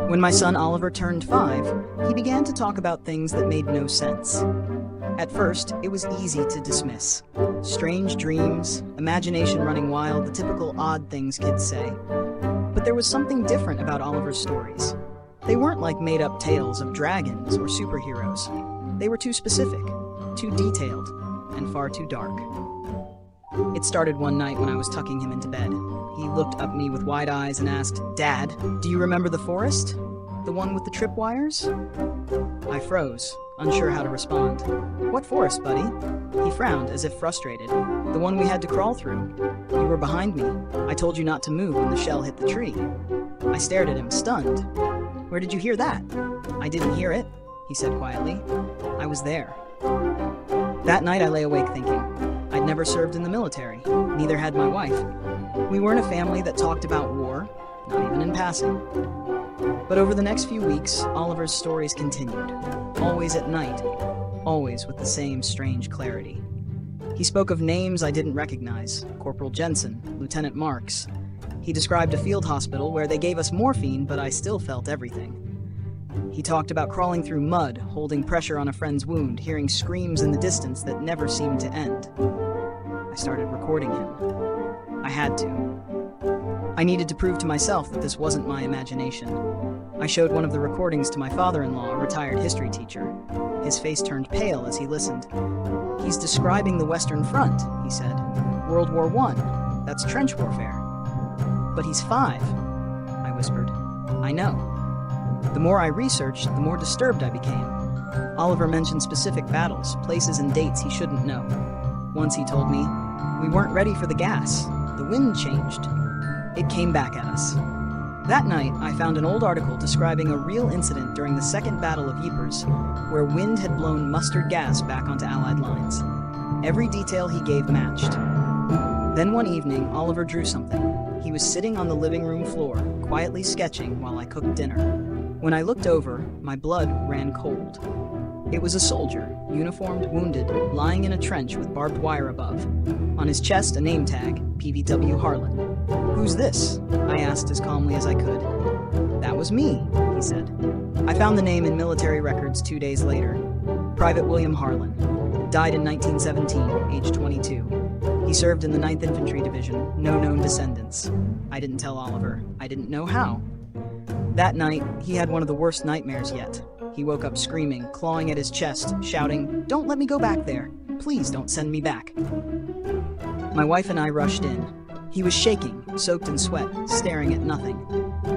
When my son Oliver turned 5, he began to talk about things that made no sense. At first, it was easy to dismiss. Strange dreams, imagination running wild, the typical odd things kids say. But there was something different about Oliver's stories. They weren't like made-up tales of dragons or superheroes. They were too specific, too detailed, and far too dark. It started one night when I was tucking him into bed. He looked up at me with wide eyes and asked, "Dad, do you remember the forest? The one with the tripwires?" I froze, unsure how to respond. "What forest, buddy?" He frowned as if frustrated. "The one we had to crawl through. You were behind me. I told you not to move when the shell hit the tree." I stared at him, stunned. "Where did you hear that?" "I didn't hear it," he said quietly. "I was there." That night I lay awake thinking. I'd never served in the military. Neither had my wife. We weren't a family that talked about war, not even in passing. But over the next few weeks, Oliver's stories continued. Always at night, always with the same strange clarity. He spoke of names I didn't recognize: Corporal Jensen, Lieutenant Marks. He described a field hospital where they gave us morphine, but I still felt everything. He talked about crawling through mud, holding pressure on a friend's wound, hearing screams in the distance that never seemed to end. I started recording him. I had to. I needed to prove to myself that this wasn't my imagination. I showed one of the recordings to my father-in-law, a retired history teacher. His face turned pale as he listened. "He's describing the Western Front," he said. "World War I. That's trench warfare." "But he's 5, I whispered. "I know." The more I researched, the more disturbed I became. Oliver mentioned specific battles, places and dates he shouldn't know. Once he told me, "We weren't ready for the gas. The wind changed." It came back at us. That night, I found an old article describing a real incident during the Second Battle of Ypres, where wind had blown mustard gas back onto Allied lines. Every detail he gave matched. Then one evening, Oliver drew something. He was sitting on the living room floor, quietly sketching while I cooked dinner. When I looked over, my blood ran cold. It was a soldier, uniformed, wounded, lying in a trench with barbed wire above. On his chest, a name tag, PVW Harlan. "Who's this?" I asked as calmly as I could. "That was me," he said. I found the name in military records 2 days later. Private William Harlan. Died in 1917, age 22. He served in the 9th Infantry Division, no known descendants. I didn't tell Oliver. I didn't know how. That night, he had one of the worst nightmares yet. He woke up screaming, clawing at his chest, shouting, "Don't let me go back there. Please don't send me back." My wife and I rushed in. He was shaking, soaked in sweat, staring at nothing.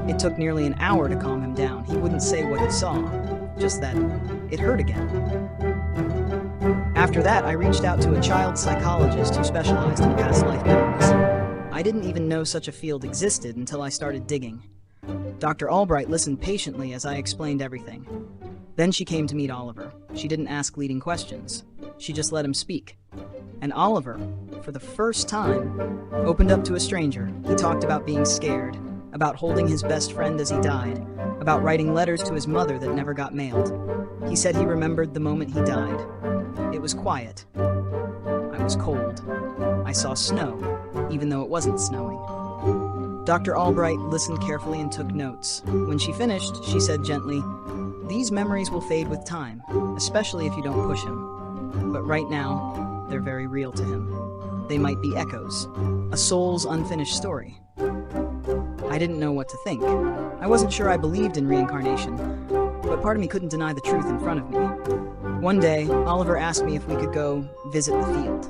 It took nearly an hour to calm him down. He wouldn't say what he saw, just that it hurt again. After that, I reached out to a child psychologist who specialized in past life memories. I didn't even know such a field existed until I started digging. Dr. Albright listened patiently as I explained everything. Then she came to meet Oliver. She didn't ask leading questions. She just let him speak. And Oliver, for the first time, opened up to a stranger. He talked about being scared, about holding his best friend as he died, about writing letters to his mother that never got mailed. He said he remembered the moment he died. It was quiet. I was cold. I saw snow, even though it wasn't snowing. Dr. Albright listened carefully and took notes. When she finished, she said gently, "These memories will fade with time, especially if you don't push him. But right now, they're very real to him. They might be echoes, a soul's unfinished story." I didn't know what to think. I wasn't sure I believed in reincarnation, but part of me couldn't deny the truth in front of me. One day, Oliver asked me if we could go visit the field.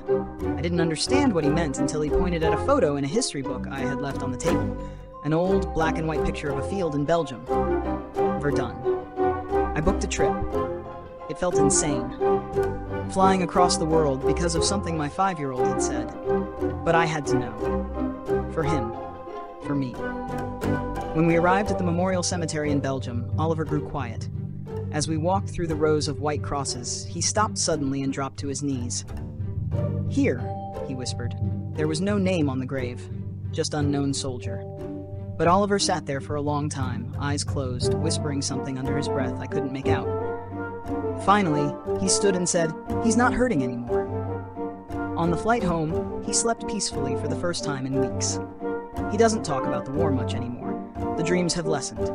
I didn't understand what he meant until he pointed at a photo in a history book I had left on the table. An old black and white picture of a field in Belgium. Verdun. I booked a trip. It felt insane. Flying across the world because of something my 5-year-old had said. But I had to know. For him. For me. When we arrived at the memorial cemetery in Belgium, Oliver grew quiet. As we walked through the rows of white crosses, he stopped suddenly and dropped to his knees. "Here," he whispered. There was no name on the grave, just unknown soldier. But Oliver sat there for a long time, eyes closed, whispering something under his breath I couldn't make out. Finally, he stood and said, "He's not hurting anymore." On the flight home, he slept peacefully for the first time in weeks. He doesn't talk about the war much anymore. The dreams have lessened.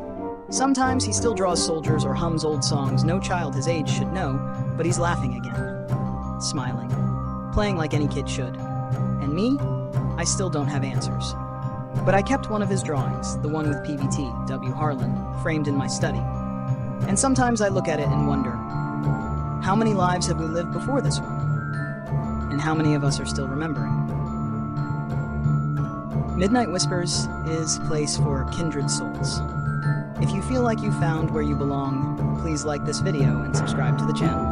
Sometimes he still draws soldiers or hums old songs no child his age should know, but he's laughing again, smiling, playing like any kid should. And me? I still don't have answers. But I kept one of his drawings, the one with PVT, W. Harlan, framed in my study. And sometimes I look at it and wonder, how many lives have we lived before this one? And how many of us are still remembering? Midnight Whispers is a place for kindred souls. If you feel like you found where you belong, please like this video and subscribe to the channel.